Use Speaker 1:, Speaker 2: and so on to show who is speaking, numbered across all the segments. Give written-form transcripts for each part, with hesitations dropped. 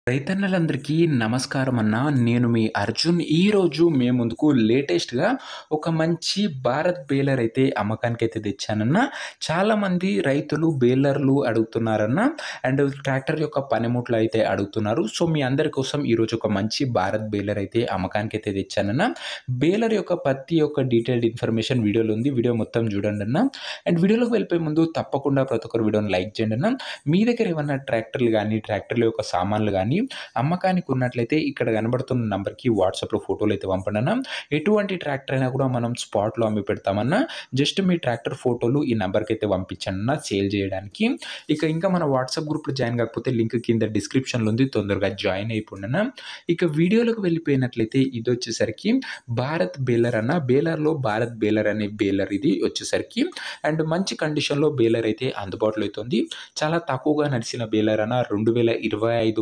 Speaker 1: రైతన్నలందరికీ నమస్కారం అన్న. నేను మీ అర్జున్. ఈరోజు మీ ముందుకు లేటెస్ట్‌గా ఒక మంచి భారత్ బేలర్ అయితే అమ్మకానికైతే తెచ్చానన్న. చాలామంది రైతులు బేలర్లు అడుగుతున్నారన్న. అండ్ ట్రాక్టర్ యొక్క పనిముట్లు అయితే అడుగుతున్నారు. సో, మీ అందరి కోసం ఈరోజు ఒక మంచి భారత్ బేలర్ అయితే అమ్మకానికైతే తెచ్చానన్న. బేలర్ యొక్క ప్రతి ఒక్క డీటెయిల్డ్ ఇన్ఫర్మేషన్ వీడియోలో ఉంది. వీడియో మొత్తం చూడండన్న. అండ్ వీడియోలోకి వెళ్ళిపోయే ముందు తప్పకుండా ప్రతి ఒక్కరు వీడియోని లైక్ చేయండన్న. మీ దగ్గర ఏమన్నా ట్రాక్టర్లు గానీ, ట్రాక్టర్ల యొక్క సామాన్లు గానీ అమ్మకానికి ఉన్నట్లయితే ఇక్కడ కనబడుతున్న నంబర్‌కి వాట్సాప్‌లో ఫోటోలు అయితే పంపండన్న. ఎటువంటి ట్రాక్టర్ అయినా కూడా మనం స్పాట్‌లో అమ్మి పెడతామన్న. జస్ట్ మీ ట్రాక్టర్ ఫోటోలు ఈ నంబర్‌కి అయితే పంపించండన్న సేల్ చేయడానికి. ఇంకా మన వాట్సాప్ గ్రూప్‌లో జాయిన్ కాకపోతే లింక్ కింద డిస్క్రిప్షన్‌లో ఉంది. తొందరగా జాయిన్ అయిపోండన్న. ఇక వీడియోలోకి వెళ్ళిపోయినట్లయితే ఇదొచ్చేసరికి భారత్ బేలర్ అన్న. బేలర్‌లో భారత్ బేలర్ అనే బేలర్ ఇది వచ్చేసరికి. అండ్ మంచి కండిషన్‌లో బేలర్ అయితే అందుబాటులో అయితే ఉంది. చాలా తక్కువగా నడిచిన బేలర్ అన్న. 2025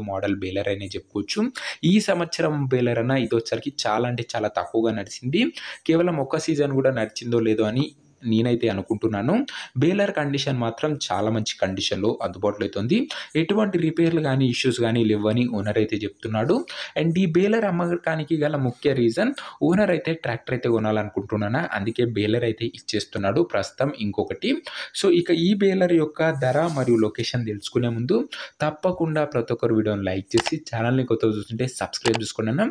Speaker 1: మోడల్ బేలర్ అనే చెప్పుకోవచ్చు. ఈ సంవత్సరం బేలర్ అన్న ఇదొచ్చేసరికి చాలా అంటే చాలా తక్కువగా నడిచింది. కేవలం ఒక్క సీజన్ కూడా నడిచిందో లేదో అని నేనైతే అనుకుంటున్నాను. బేలర్ కండిషన్ మాత్రం చాలా మంచి కండిషన్‌లో అందుబాటులో అయితే ఉంది. ఎటువంటి రిపేర్లు గానీ, ఇష్యూస్ గానీ లేవని ఓనర్ అయితే చెప్తున్నాడు. అండ్ ఈ బేలర్ అమ్మకానికి గల ముఖ్య రీజన్ ఓనర్ అయితే ట్రాక్టర్ అయితే కొనాలనుకుంటున్నానా, అందుకే బేలర్ అయితే ఇచ్చేస్తున్నాడు ప్రస్తుతం. ఇంకొకటి ఇక ఈ బేలర్ యొక్క ధర మరియు లొకేషన్ తెలుసుకునే ముందు తప్పకుండా ప్రతి ఒక్కరు వీడియోని లైక్ చేసి ఛానల్‌ని కొత్తగా చూస్తుంటే సబ్స్క్రైబ్ చేసుకోండన్న.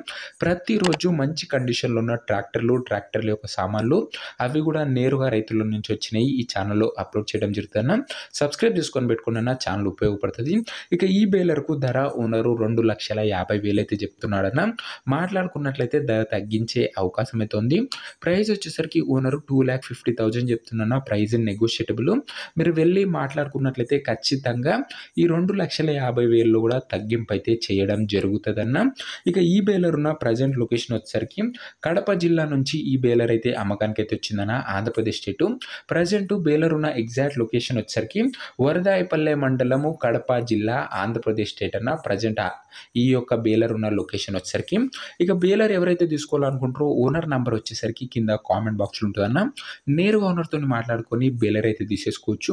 Speaker 1: ప్రతిరోజు మంచి కండిషన్‌లో ఉన్న ట్రాక్టర్ల యొక్క సామాన్లు అవి కూడా నేరుగా రైతుల నుంచి వచ్చినాయి ఈ ఛానల్‌లో అప్లోడ్ చేయడం జరుగుతుందన్న. సబ్స్క్రైబ్ చేసుకొని పెట్టుకోండన్న, ఛానల్ ఉపయోగపడుతుంది. ఇక ఈ బేలర్‌కు ధర ఓనరు 2,50,000 అయితే చెప్తున్నాడన్న. మాట్లాడుకున్నట్లయితే ధర తగ్గించే అవకాశం అయితే ఉంది. ప్రైస్ వచ్చేసరికి ఓనరు 2,50,000 చెప్తున్నా. Price negotiable. మీరు వెళ్ళి మాట్లాడుకున్నట్లయితే ఖచ్చితంగా ఈ 2,50,000లో కూడా తగ్గింపు అయితే చేయడం జరుగుతుందన్న. ఇక ఈ బేలర్ ఉన్న ప్రజెంట్ లొకేషన్ వచ్చేసరికి కడప జిల్లా నుంచి ఈ బేలర్ అయితే అమ్మకానికి అయితే వచ్చిందన్న. ఆంధ్రప్రదేశ్ స్టేటు. ప్రజెంట్ బేలర్ ఉన్న ఎగ్జాక్ట్ లొకేషన్ వచ్చేసరికి వరదాయపల్లె మండలము, కడప జిల్లా, ఆంధ్రప్రదేశ్ స్టేట్ అన్న. ప్రజెంట్ ఈ యొక్క బేలర్ ఉన్న లొకేషన్ వచ్చేసరికి. ఇక బేలర్ ఎవరైతే తీసుకోవాలనుకుంటారో ఓనర్ నంబర్ వచ్చేసరికి కింద కామెంట్ బాక్స్‌లో ఉంటుందన్న. నేరుగా ఓనర్‌తో మాట్లాడుకొని బేలర్ అయితే తీసేసుకోవచ్చు.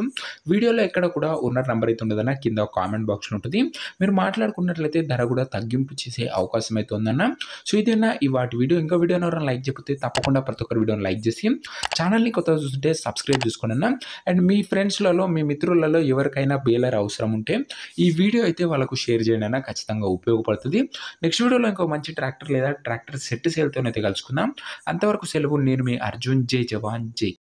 Speaker 1: వీడియోలో ఎక్కడ కూడా ఓనర్ నంబర్ అయితే ఉండదన్న. కింద కామెంట్ బాక్స్‌లో ఉంటుంది. మీరు మాట్లాడుకున్నట్లయితే ధర కూడా తగ్గింపు చేసే అవకాశం అయితే ఉందన్న. ఇదేనా ఇవాటి వీడియో. ఇంకా వీడియోని ఎవరైనా లైక్ చేయకపోతే తప్పకుండా ప్రతి ఒక్కరు వీడియోని లైక్ చేసి ఛానల్‌ని కొత్తగా చూస్తుంటే సబ్స్క్రైబ్ చేసుకోండన్న. అండ్ మీ ఫ్రెండ్స్‌లలో, మీ మిత్రులలో ఎవరికైనా బేలర్ అవసరం ఉంటే ఈ వీడియో అయితే వాళ్ళకు షేర్ చేయండి అన్న. ఖచ్చితంగా ఉపయోగపడుతుంది. నెక్స్ట్ వీడియోలో ఇంకో మంచి ట్రాక్టర్ లేదా ట్రాక్టర్ సెట్ సేల్‌తోనైతే కలుసుకుందాం. అంతవరకు సెలవు. నేను మీ అర్జున్. జై జవాన్ జై